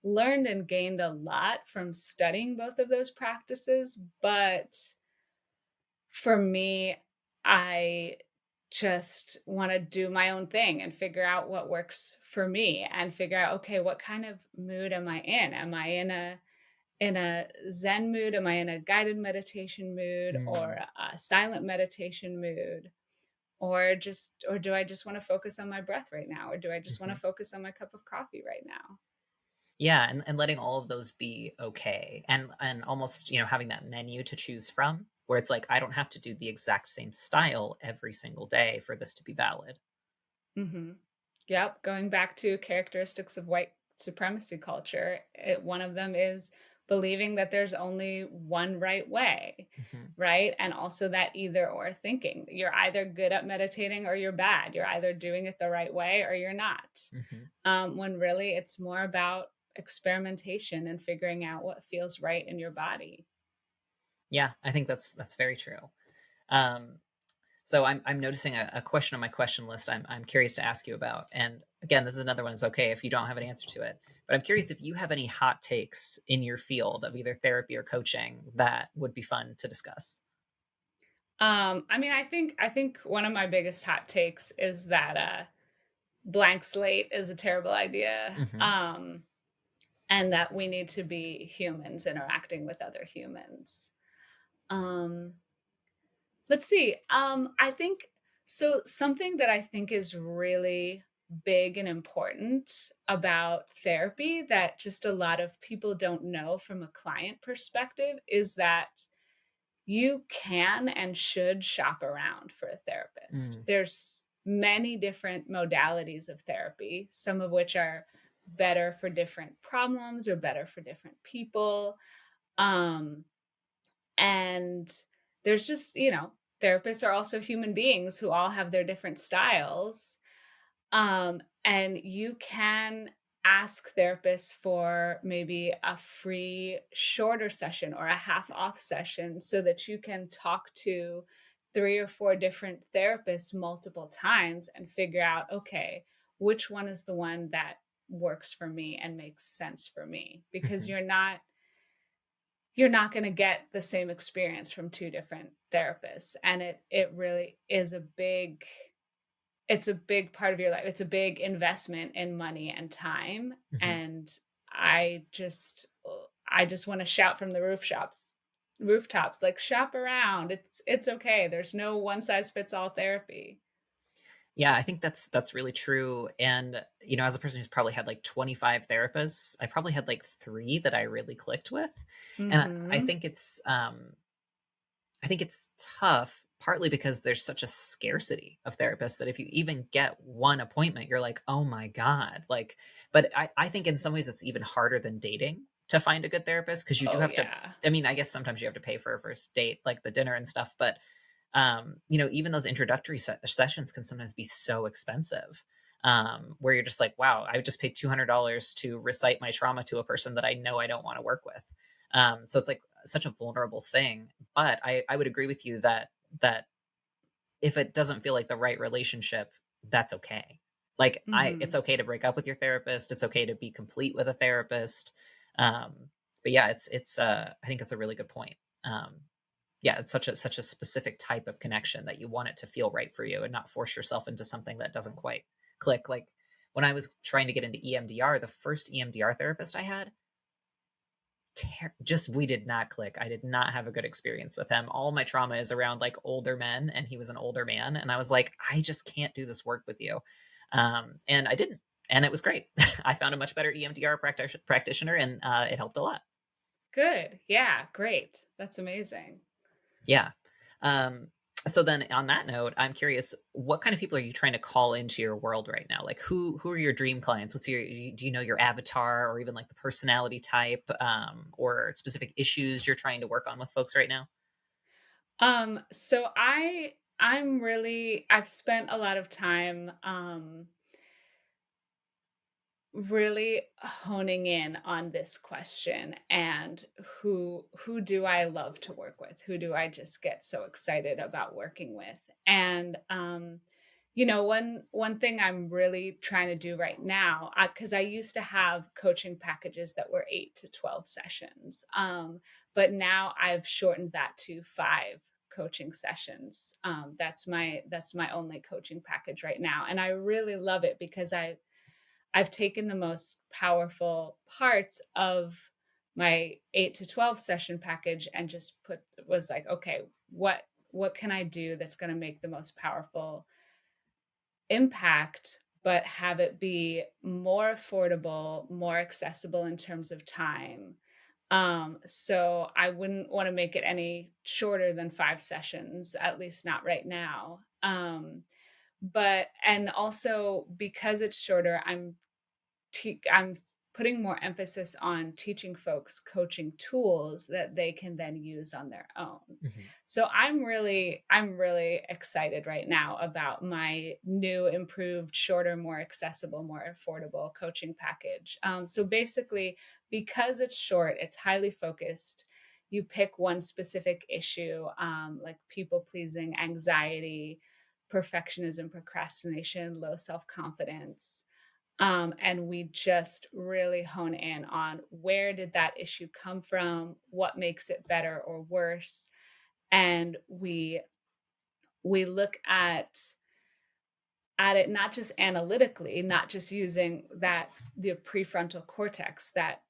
learned and gained a lot from studying both of those practices. But for me, I just want to do my own thing and figure out what works for me and figure out, okay, what kind of mood am I in? Am I in a zen mood? Am I in a guided meditation mood or Mm. a silent meditation mood? Or do I just want to focus on my breath right now? Or do I just want to Mhm. focus on my cup of coffee right now? Yeah, and letting all of those be okay, and almost, having that menu to choose from, where it's like, I don't have to do the exact same style every single day for this to be valid. Hmm. Yep, going back to characteristics of white supremacy culture, one of them is believing that there's only one right way, Mhm. right? And also that either or thinking. You're either good at meditating or you're bad. You're either doing it the right way or you're not. Mhm. When really it's more about experimentation and figuring out what feels right in your body. Yeah, I think that's very true. Um, so I'm noticing a question on my question list I'm curious to ask you about. And again, this is another one. It's okay if you don't have an answer to it, but I'm curious if you have any hot takes in your field of either therapy or coaching that would be fun to discuss. I mean, I think one of my biggest hot takes is that blank slate is a terrible idea. Hmm. And that we need to be humans interacting with other humans. Um, let's see. I think so. Something that I think is really big and important about therapy that just a lot of people don't know from a client perspective is that you can and should shop around for a therapist. Mm. There's many different modalities of therapy, some of which are better for different problems or better for different people. Um, and there's just, therapists are also human beings who all have their different styles. And you can ask therapists for maybe a free shorter session or a half off session so that you can talk to three or four different therapists multiple times and figure out, okay, which one is the one that works for me and makes sense for me, because Hmm. you're not going to get the same experience from two different therapists, and it really is a big part of your life. It's a big investment in money and time, Hmm. and I just want to shout from the rooftops, like, shop around. It's okay. There's no one size fits all therapy. Yeah, I think that's really true. And as a person who's probably had like 25 therapists, I probably had like three that I really clicked with, and I Mhm. think it's tough, partly because there's such a scarcity of therapists that if you even get one appointment, you're like, oh my God. Like, but I think in some ways it's even harder than dating to find a good therapist, because you do Oh, have to, yeah. I mean, I guess sometimes you have to pay for a first date, like the dinner and stuff, but even those introductory sessions can sometimes be so expensive. Where you're just like, wow, I just paid $200 to recite my trauma to a person that I know I don't want to work with. So it's like such a vulnerable thing. But I would agree with you that if it doesn't feel like the right relationship, that's okay. Like it's Mhm. okay to break up with your therapist. It's okay to be complete with a therapist. But yeah, I think it's a really good point. Um, yeah, it's such a specific type of connection that you want it to feel right for you and not force yourself into something that doesn't quite click. Like when I was trying to get into EMDR, the first EMDR therapist I had, just we did not click. I did not have a good experience with him. All my trauma is around like older men, and he was an older man, and I was like, I just can't do this work with you. And I didn't, and it was great. I found a much better EMDR practitioner, and it helped a lot. Good. Yeah, great. That's amazing. Yeah. Um, so then on that note, I'm curious, what kind of people are you trying to call into your world right now? Like who are your dream clients? Do you know your avatar or even like the personality type, or specific issues you're trying to work on with folks right now? So I've spent a lot of time really honing in on this question, and who do I love to work with? Who do I just get so excited about working with? And one thing I'm really trying to do right now, because I used to have coaching packages that were 8 to 12 sessions, but now I've shortened that to 5 coaching sessions. That's my only coaching package right now, and I really love it because I've taken the most powerful parts of my 8 to 12 session package and just put was like, "Okay, what can I do that's gonna make the most powerful impact, but have it be more affordable, more accessible in terms of time?" So I wouldn't wanna make it any shorter than 5 sessions, at least not right now. But and also because it's shorter, I'm putting more emphasis on teaching folks coaching tools that they can then use on their own. Mhm. So I'm really excited right now about my new, improved, shorter, more accessible, more affordable coaching package. So basically, because it's short, it's highly focused. You pick one specific issue, like people pleasing, anxiety, perfectionism, procrastination, low self confidence, and we just really hone in on where did that issue come from, what makes it better or worse, and we look at it not just analytically, not just using the prefrontal cortex, that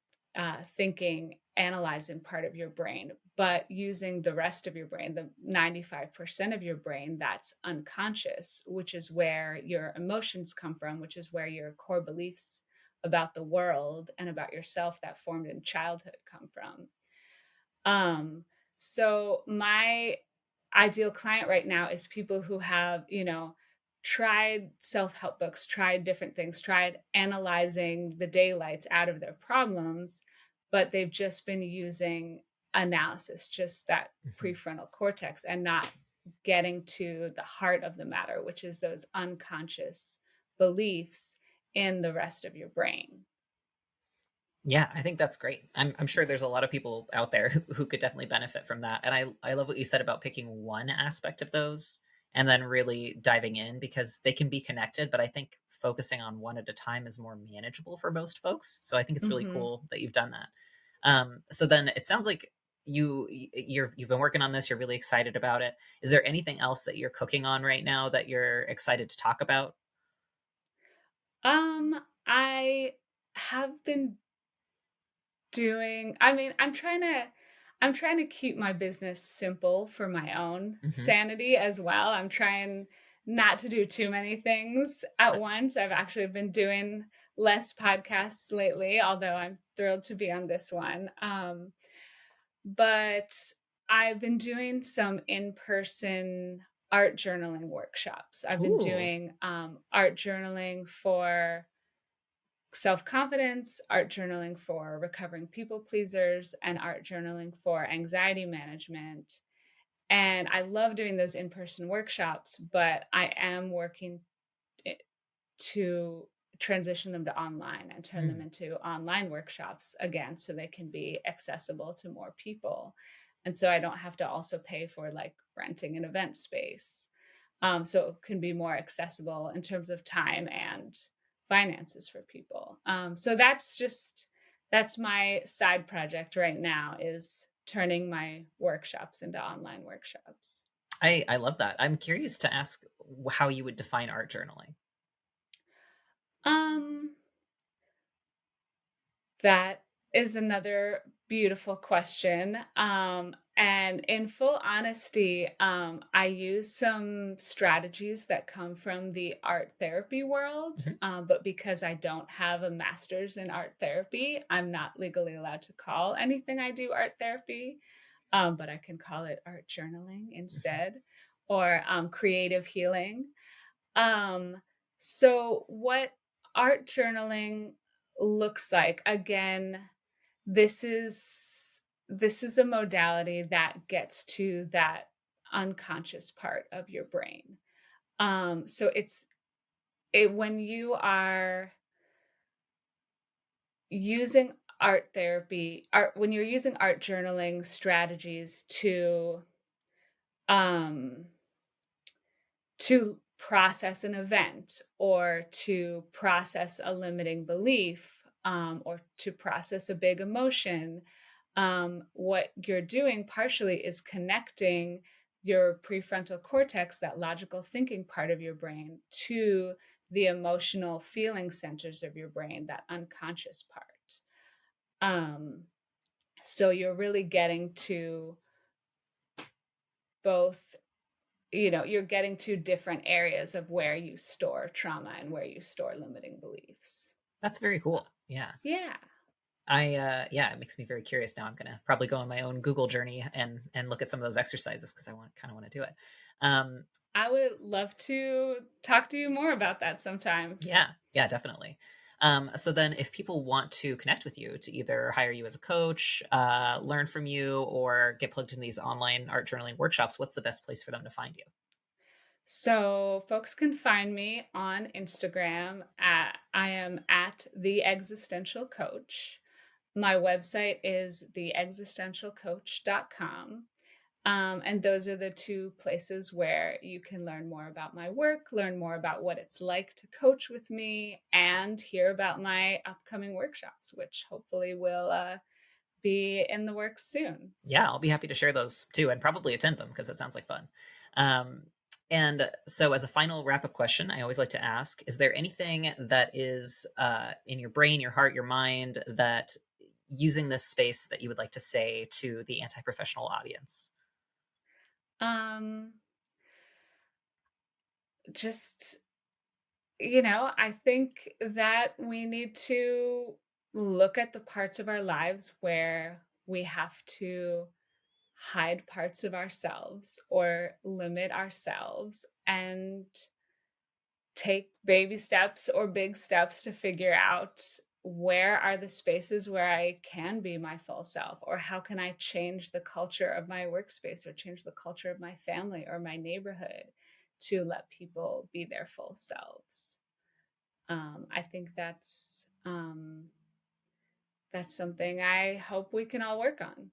thinking, analyzing part of your brain, but using the rest of your brain, the 95% of your brain that's unconscious, which is where your emotions come from, which is where your core beliefs about the world and about yourself that formed in childhood come from. Um, so my ideal client right now is people who have, tried self-help books, tried different things, tried analyzing the daylights out of their problems, but they've just been using analysis, just that Mhm. prefrontal cortex, and not getting to the heart of the matter, which is those unconscious beliefs in the rest of your brain. Yeah, I think that's great. I'm sure there's a lot of people out there who could definitely benefit from that. And I love what you said about picking one aspect of those and then really diving in because they can be connected, but I think focusing on one at a time is more manageable for most folks. So I think it's really Mhm. cool that you've done that. So then it sounds like you've been working on this. You're really excited about it. Is there anything else that you're cooking on right now that you're excited to talk about? I have been doing I mean, I'm trying to keep my business simple for my own Hmm. sanity as well. I'm trying not to do too many things at once. I've actually been doing less podcasts lately, although I'm thrilled to be on this one. But I've been doing some in-person art journaling workshops. I've been Ooh. doing art journaling for self-confidence, art journaling for recovering people pleasers, and art journaling for anxiety management. And I love doing those in-person workshops, but I am working it to transition them to online and turn them Mm. into online workshops again so they can be accessible to more people. And so I don't have to also pay for like renting an event space. So it can be more accessible in terms of time and finances for people. So that's my side project right now, is turning my workshops into online workshops. I love that. I'm curious to ask how you would define art journaling. Um, that is another. beautiful question. And in full honesty, I use some strategies that come from the art therapy world. Mhm. But because I don't have a master's in art therapy, I'm not legally allowed to call anything I do art therapy. But I can call it art journaling Mhm. instead, or creative healing. Um, so what art journaling looks like, again, this is this is a modality that gets to that unconscious part of your brain. So it when you are using art therapy, art when you're using art journaling strategies um to process an event or to process a limiting belief, or to process a big emotion, what you're doing partially is connecting your prefrontal cortex, that logical thinking part of your brain, to the emotional feeling centers of your brain, that unconscious part. Um, so you're really getting to both, you're getting to different areas of where you store trauma and where you store limiting beliefs. That's very Uh, cool. Yeah. yeah. Yeah, it makes me very curious now. I'm gonna probably go on my own Google journey and look at some of those exercises because I want to do it. Um, I would love to talk to you more about that sometime. yeah, yeah, definitely. So then, if people want to connect with you to either hire you as a coach, learn from you, or get plugged into these online art journaling workshops, what's the best place for them to find you? So folks can find me on Instagram at I am at the Existential Coach. My website is theexistentialcoach.com. And those are the two places where you can learn more about my work, learn more about what it's like to coach with me, and hear about my upcoming workshops, which hopefully will be in the works soon. Yeah, I'll be happy to share those too, and probably attend them because it sounds like fun. Um, and so, as a final wrap up question, I always like to ask: is there anything that is in your brain, your heart, your mind that using this space that you would like to say to the anti professional audience? Um, just, I think that we need to look at the parts of our lives where we have to hide parts of ourselves or limit ourselves, and take baby steps or big steps to figure out where are the spaces where I can be my full self, or how can I change the culture of my workspace or change the culture of my family or my neighborhood to let people be their full selves. I think that's something I hope we can all work on.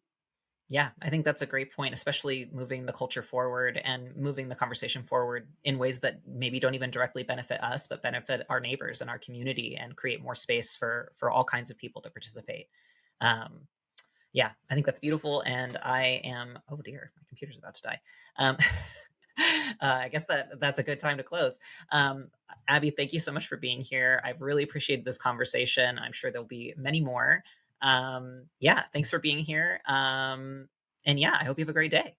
Yeah, I think that's a great point, especially moving the culture forward and moving the conversation forward in ways that maybe don't even directly benefit us, but benefit our neighbors and our community and create more space for all kinds of people to participate. Um, yeah, I think that's beautiful. And I am, oh dear, my computer's about to die. Um, I guess that's a good time to close. Abby, thank you so much for being here. I've really appreciated this conversation. I'm sure there'll be many more. Yeah, thanks for being here. And yeah, I hope you have a great day.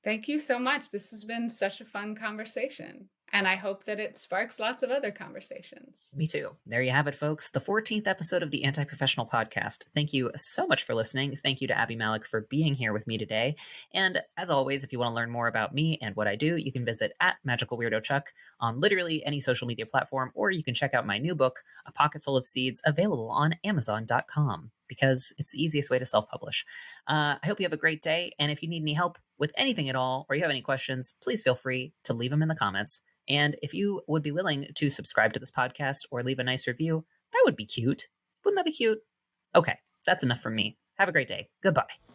Thank you so much. This has been such a fun conversation, and I hope that it sparks lots of other conversations. Me too. There you have it, folks. The 14th episode of the Anti Professional Podcast. Thank you so much for listening. Thank you to Abi Mallick for being here with me today. And as always, if you want to learn more about me and what I do, you can visit at Magical Weirdo Chuck on literally any social media platform, or you can check out my new book, A Pocket Full of Seeds, available on Amazon.com because it's the easiest way to self publish. I hope you have a great day. And if you need any help with anything at all, or you have any questions, please feel free to leave them in the comments. And if you would be willing to subscribe to this podcast or leave a nice review, that would be cute. Wouldn't that be cute? Okay, that's enough from me. Have a great day. Goodbye.